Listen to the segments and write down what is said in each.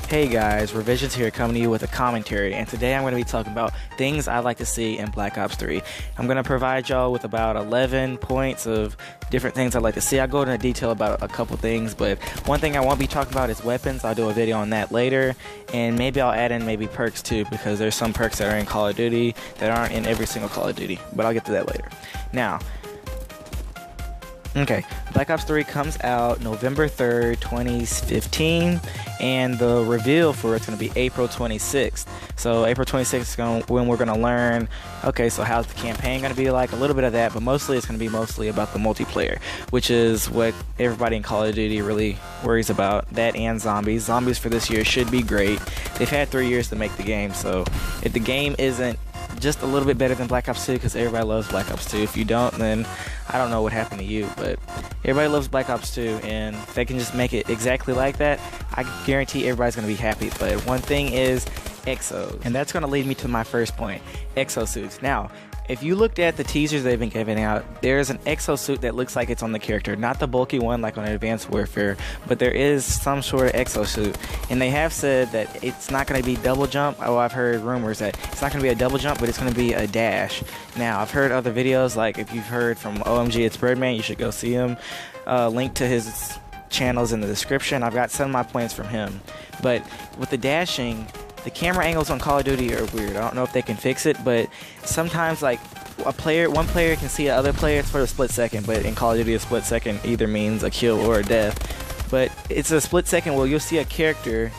Hey guys, Revisions here coming to you with a commentary, and today I'm going to be talking about things I like to see in Black Ops 3. I'm going to provide y'all with about 11 points of different things I'd like to see. I'll go into detail about a couple things, but one thing I won't be talking about is weapons. I'll do a video on that later, and maybe I'll add in maybe perks too, because there's some perks that are in Call of Duty that aren't in every single Call of Duty, but I'll get to that later. Now, okay, Black Ops 3 comes out November 3rd, 2015, and the reveal for it's going to be April 26th. So April 26th is when we're going to learn, okay, so how's the campaign going to be like, a little bit of that, but mostly it's going to be mostly about the multiplayer, which is what everybody in Call of Duty really worries about, that and zombies. Zombies for this year should be great. They've had 3 years to make the game, so if the game isn't just a little bit better than Black Ops 2, because everybody loves Black Ops 2. If you don't, then I don't know what happened to you, but everybody loves Black Ops 2, and if they can just make it exactly like that, I guarantee everybody's going to be happy. But one thing is exos, and that's going to lead me to my first point, exosuits. Now, if you looked at the teasers they've been giving out, there's an exosuit that looks like it's on the character, not the bulky one like on Advanced Warfare, but there is some sort of exosuit, and they have said that it's not going to be double jump. Oh, I've heard rumors that it's not going to be a double jump, but it's going to be a dash. Now, I've heard other videos, like if you've heard from OmgitzBirdman, you should go see him. Link to his channels in the description. I've got some of my points from him, but with the dashing, the camera angles on Call of Duty are weird. I don't know if they can fix it, but sometimes like one player can see the other player for a split second, but in Call of Duty a split second either means a kill or a death. But it's a split second where you'll see a character,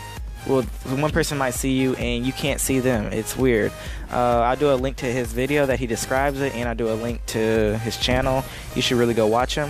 well, one person might see you and you can't see them. It's weird. I'll do a link to his video that he describes it, and I'll do a link to his channel. You should really go watch him.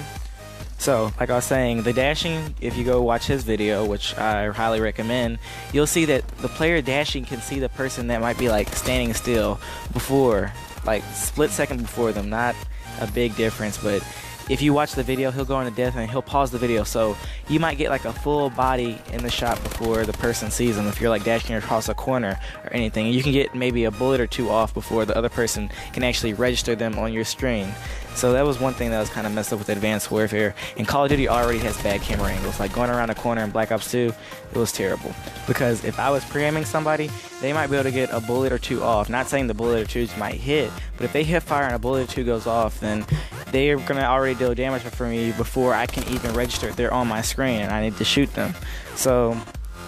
So, like I was saying, the dashing, if you go watch his video, which I highly recommend, you'll see that the player dashing can see the person that might be like standing still before, like split second before them. Not a big difference, but if you watch the video, he'll go into death and he'll pause the video, so you might get like a full body in the shot before the person sees them if you're like dashing across a corner or anything. And you can get maybe a bullet or two off before the other person can actually register them on your screen. So that was one thing that was kind of messed up with Advanced Warfare. And Call of Duty already has bad camera angles. Like going around a corner in Black Ops 2, it was terrible. Because if I was pre-aiming somebody, they might be able to get a bullet or two off. Not saying the bullet or two might hit, but if they hit fire and a bullet or two goes off, then they're going to already deal damage for me before I can even register they're on my screen and I need to shoot them. So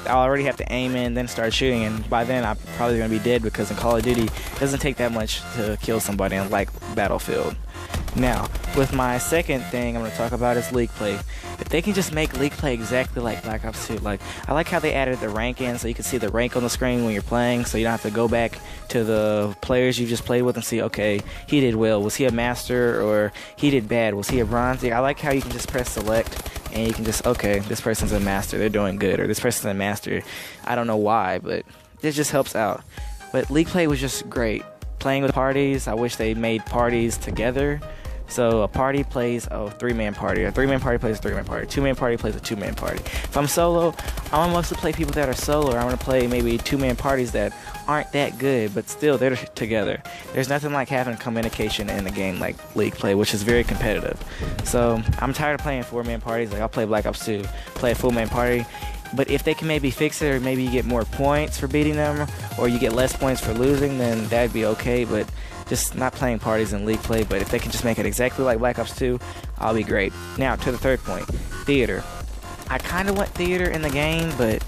I'll already have to aim in, then start shooting, and by then I'm probably going to be dead, because in Call of Duty it doesn't take that much to kill somebody in like Battlefield. Now, with my second thing I'm going to talk about is league play. If they can just make league play exactly like Black Ops 2, like I like how they added the rank in, so you can see the rank on the screen when you're playing, so you don't have to go back to the players you just played with and see, okay, he did well, was he a master, or he did bad, was he a bronze? I like how you can just press select and you can just, okay, this person's a master, they're doing good, or this person's a master, I don't know why, but it just helps out. But league play was just great. Playing with parties, I wish they made parties together. So a party plays a three-man party. A three-man party plays a three-man party. Two-man party plays a two-man party. If I'm solo, I want to mostly play people that are solo, or I want to play maybe two-man parties that aren't that good, but still they're together. There's nothing like having communication in a game like league play, which is very competitive. So I'm tired of playing four-man parties. Like I'll play Black Ops 2, play a full-man party. But if they can maybe fix it, or maybe you get more points for beating them, or you get less points for losing, then that'd be okay. But just not playing parties in league play. But if they can just make it exactly like Black Ops 2, I'll be great. Now, to the third point, theater. I kind of want theater in the game, but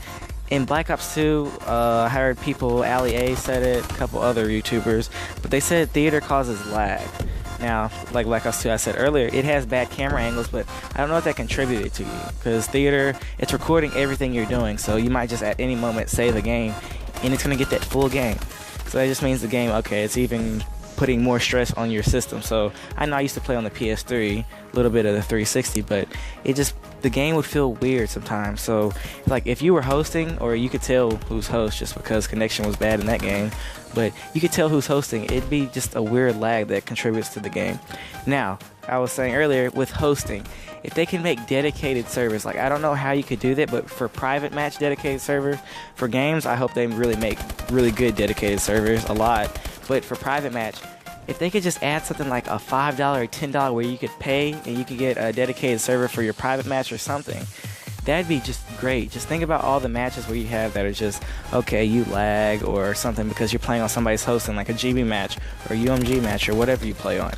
in Black Ops 2, I heard people, Ali A said it, a couple other YouTubers, but they said theater causes lag. Now, like Black Ops 2, I said earlier, it has bad camera angles, but I don't know if that contributed to you, because theater, it's recording everything you're doing, so you might just at any moment save the game, and it's going to get that full game. So that just means the game, okay, it's even putting more stress on your system. So I know I used to play on the PS3, a little bit of the 360, but it just, the game would feel weird sometimes. So like if you were hosting, or you could tell who's host just because connection was bad in that game, but you could tell who's hosting, it'd be just a weird lag that contributes to the game. Now, I was saying earlier, with hosting, if they can make dedicated servers, like I don't know how you could do that, but for private match dedicated servers, for games, I hope they really make really good dedicated servers, a lot. But for private match, if they could just add something like a $5 or $10 where you could pay and you could get a dedicated server for your private match or something, that'd be just great. Just think about all the matches where you have that are just, okay, you lag or something because you're playing on somebody's hosting, like a GB match or a UMG match or whatever you play on.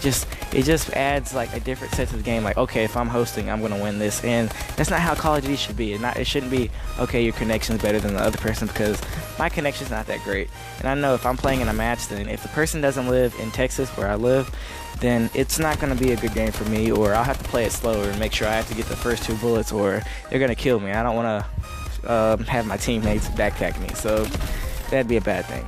It just adds like a different set to the game. Like, okay, if I'm hosting, I'm gonna win this, and that's not how Call of Duty should be. It shouldn't be, okay, your connection's better than the other person, because my connection's not that great. And I know if I'm playing in a match, then if the person doesn't live in Texas where I live, then it's not gonna be a good game for me, or I'll have to play it slower and make sure I have to get the first 2 bullets, or they're gonna kill me. I don't wanna have my teammates backpack me, so that'd be a bad thing.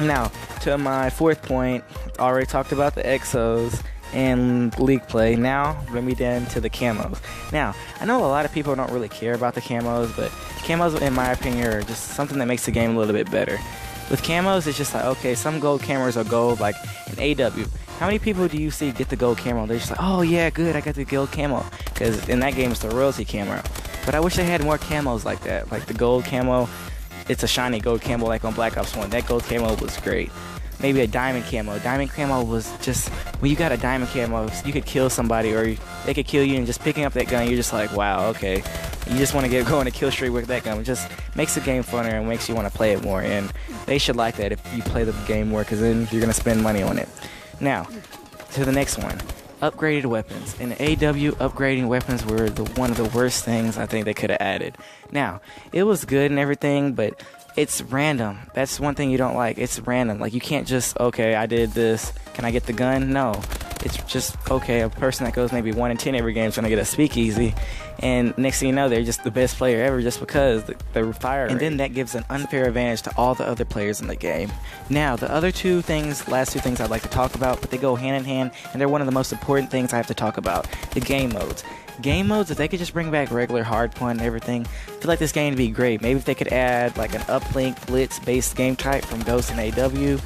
Now, to my 4th point, already talked about the exos and league play. Now, let me get into the camos. Now, I know a lot of people don't really care about the camos, but camos, in my opinion, are just something that makes the game a little bit better. With camos, it's just like, okay, some gold cameras are gold, like in AW. How many people do you see get the gold camo? They're just like, oh yeah, good, I got the gold camo. Because in that game, it's the royalty camo. But I wish they had more camos like that. Like the gold camo, it's a shiny gold camo like on Black Ops 1. That gold camo was great. Maybe a diamond camo. Diamond camo was just, when you got a diamond camo, you could kill somebody or they could kill you, and just picking up that gun, you're just like, wow, okay. You just want to get going a kill streak with that gun. It just makes the game funner and makes you want to play it more, and they should like that if you play the game more, because then you're going to spend money on it. Now, to the next one. Upgraded weapons. In AW, upgrading weapons were one of the worst things I think they could have added. Now, it was good and everything, but it's random. That's one thing you don't like. It's random. Like, you can't just, okay, I did this, can I get the gun? No. It's just, okay, a person that goes maybe 1 in 10 every game is going to get a speakeasy, and next thing you know, they're just the best player ever just because they're fire rate. And then that gives an unfair advantage to all the other players in the game. Now, the other last two things I'd like to talk about, but they go hand in hand, and they're one of the most important things I have to talk about. The game modes. Game modes, if they could just bring back regular hardpoint and everything, I feel like this game would be great. Maybe if they could add like an uplink blitz based game type from Ghost and AW,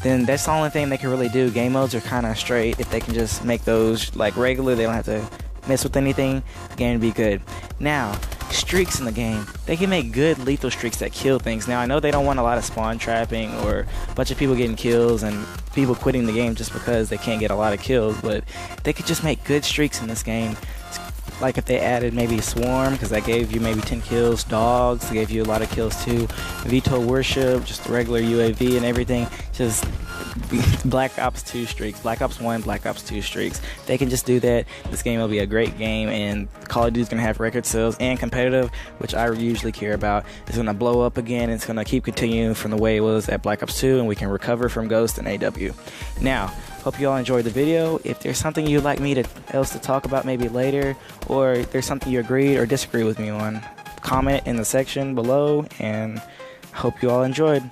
then that's the only thing they can really do. Game modes are kind of straight. If they can just make those like regular, they don't have to mess with anything, the game would be good. Now, streaks in the game. They can make good lethal streaks that kill things. Now, I know they don't want a lot of spawn trapping or a bunch of people getting kills and people quitting the game just because they can't get a lot of kills, but they could just make good streaks in this game. Like if they added maybe Swarm, because that gave you maybe 10 kills, Dogs gave you a lot of kills too, Veto Worship, just the regular UAV and everything, just Black Ops 2 streaks, Black Ops 1, Black Ops 2 streaks. They can just do that. This game will be a great game, and Call of Duty is going to have record sales and competitive, which I usually care about. It's going to blow up again. It's going to keep continuing from the way it was at Black Ops 2, and we can recover from Ghost and AW. Now, hope you all enjoyed the video. If there's something you'd like me else to talk about maybe later, or if there's something you agreed or disagree with me on, comment in the section below, and hope you all enjoyed.